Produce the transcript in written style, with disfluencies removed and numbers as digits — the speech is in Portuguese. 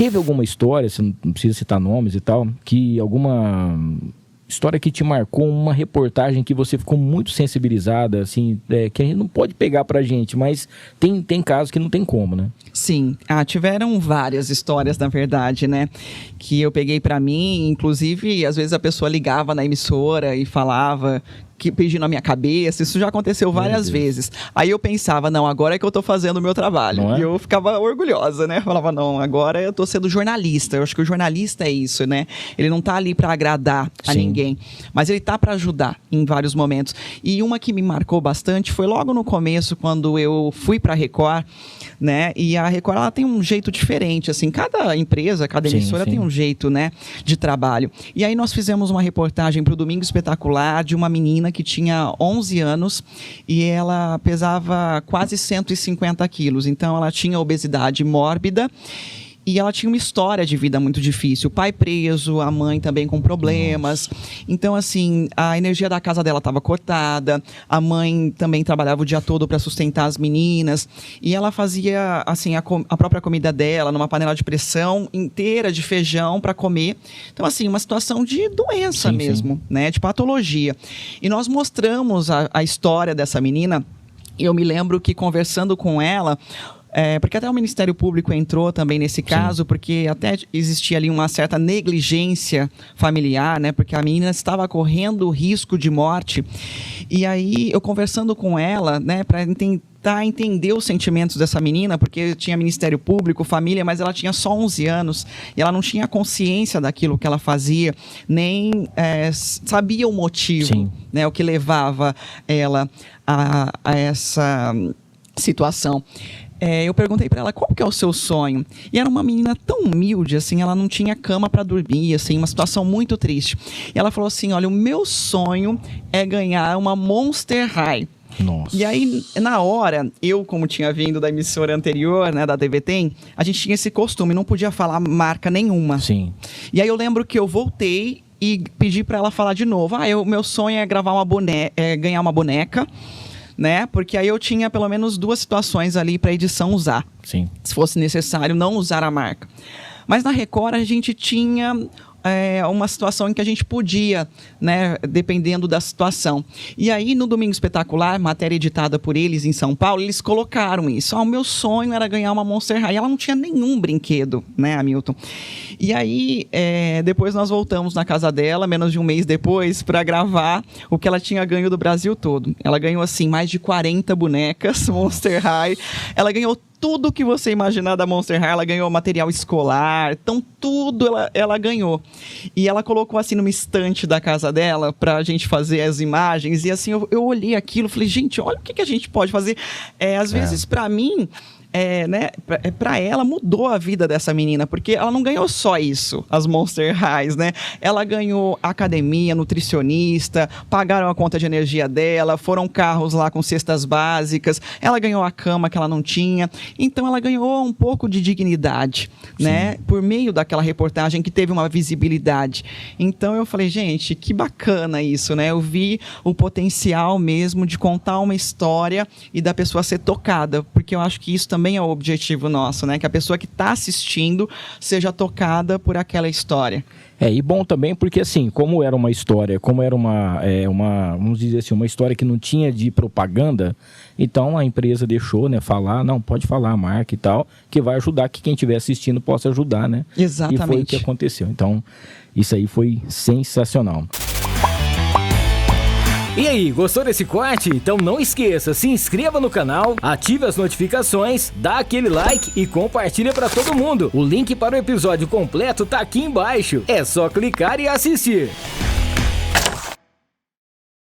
Teve alguma história, você não precisa citar nomes e tal, que alguma história que te marcou, uma reportagem que você ficou muito sensibilizada, assim, que a gente não pode pegar pra gente, mas tem casos que não tem como, né? Sim, tiveram várias histórias, na verdade, né? Que eu peguei pra mim, inclusive, às vezes a pessoa ligava na emissora e falava pedindo a minha cabeça, isso já aconteceu várias vezes. Aí eu pensava, não, agora é que eu tô fazendo o meu trabalho. Não é? E eu ficava orgulhosa, né? Falava, não, agora eu tô sendo jornalista. Eu acho que o jornalista é isso, né? Ele não tá ali pra agradar a ninguém, mas ele tá pra ajudar em vários momentos. E uma que me marcou bastante foi logo no começo, quando eu fui pra Record, né? E a Record, ela tem um jeito diferente, assim, cada empresa, cada emissora tem um jeito, né, de trabalho. E aí nós fizemos uma reportagem pro Domingo Espetacular de uma menina que tinha 11 anos e ela pesava quase 150 quilos. Então, ela tinha obesidade mórbida e ela tinha uma história de vida muito difícil. O pai preso, a mãe também com problemas. Então, assim, a energia da casa dela estava cortada. A mãe também trabalhava o dia todo para sustentar as meninas. E ela fazia, assim, a própria comida dela numa panela de pressão inteira de feijão para comer. Então, assim, uma situação de doença mesmo, né? De patologia. E nós mostramos a história dessa menina. E eu me lembro que, conversando com ela, porque até o Ministério Público entrou também nesse caso, porque até existia ali uma certa negligência familiar, né? Porque a menina estava correndo risco de morte. E aí, eu conversando com ela, né, para tentar entender os sentimentos dessa menina, porque tinha Ministério Público, família, mas ela tinha só 11 anos e ela não tinha consciência daquilo que ela fazia, nem sabia o motivo, né, o que levava ela a essa situação. Eu perguntei para ela, qual que é o seu sonho? E era uma menina tão humilde, assim, ela não tinha cama para dormir, assim, uma situação muito triste. E ela falou assim, olha, o meu sonho é ganhar uma Monster High. Nossa. E aí, na hora, eu, como tinha vindo da emissora anterior, né, da TV Tem, a gente tinha esse costume, não podia falar marca nenhuma. Sim. E aí eu lembro que eu voltei e pedi para ela falar de novo. O meu sonho é gravar ganhar uma boneca, né? Porque aí eu tinha pelo menos 2 situações ali para a edição usar. Sim. Se fosse necessário não usar a marca. Mas na Record a gente tinha uma situação em que a gente podia, né, dependendo da situação. E aí, no Domingo Espetacular, matéria editada por eles em São Paulo, eles colocaram isso. O meu sonho era ganhar uma Monster High. Ela não tinha nenhum brinquedo, né, Hamilton? E aí, depois nós voltamos na casa dela, menos de um mês depois, para gravar o que ela tinha ganho do Brasil todo. Ela ganhou, assim, mais de 40 bonecas Monster High. Ela ganhou tudo que você imaginar da Monster High. Ela ganhou material escolar, então tudo ela ganhou. E ela colocou assim numa estante da casa dela pra gente fazer as imagens, e assim eu olhei aquilo e falei, gente, olha o que a gente pode fazer. Às vezes pra mim, né, pra ela mudou a vida dessa menina, porque ela não ganhou só isso, as Monster Highs, né? Ela ganhou academia, nutricionista, pagaram a conta de energia dela, foram carros lá com cestas básicas, ela ganhou a cama que ela não tinha, então ela ganhou um pouco de dignidade, né? Por meio daquela reportagem que teve uma visibilidade. Então eu falei, gente, que bacana isso, né? Eu vi o potencial mesmo de contar uma história e da pessoa ser tocada, porque eu acho que isso também é o objetivo nosso, né? Que a pessoa que está assistindo seja tocada por aquela história. E bom também porque, assim, como era uma história, vamos dizer assim, uma história que não tinha de propaganda, então a empresa deixou, né, falar, não, pode falar a marca e tal, que vai ajudar que quem estiver assistindo possa ajudar, né? Exatamente. E foi o que aconteceu. Então, isso aí foi sensacional. E aí, gostou desse corte? Então não esqueça, se inscreva no canal, ative as notificações, dá aquele like e compartilha para todo mundo. O link para o episódio completo tá aqui embaixo. É só clicar e assistir.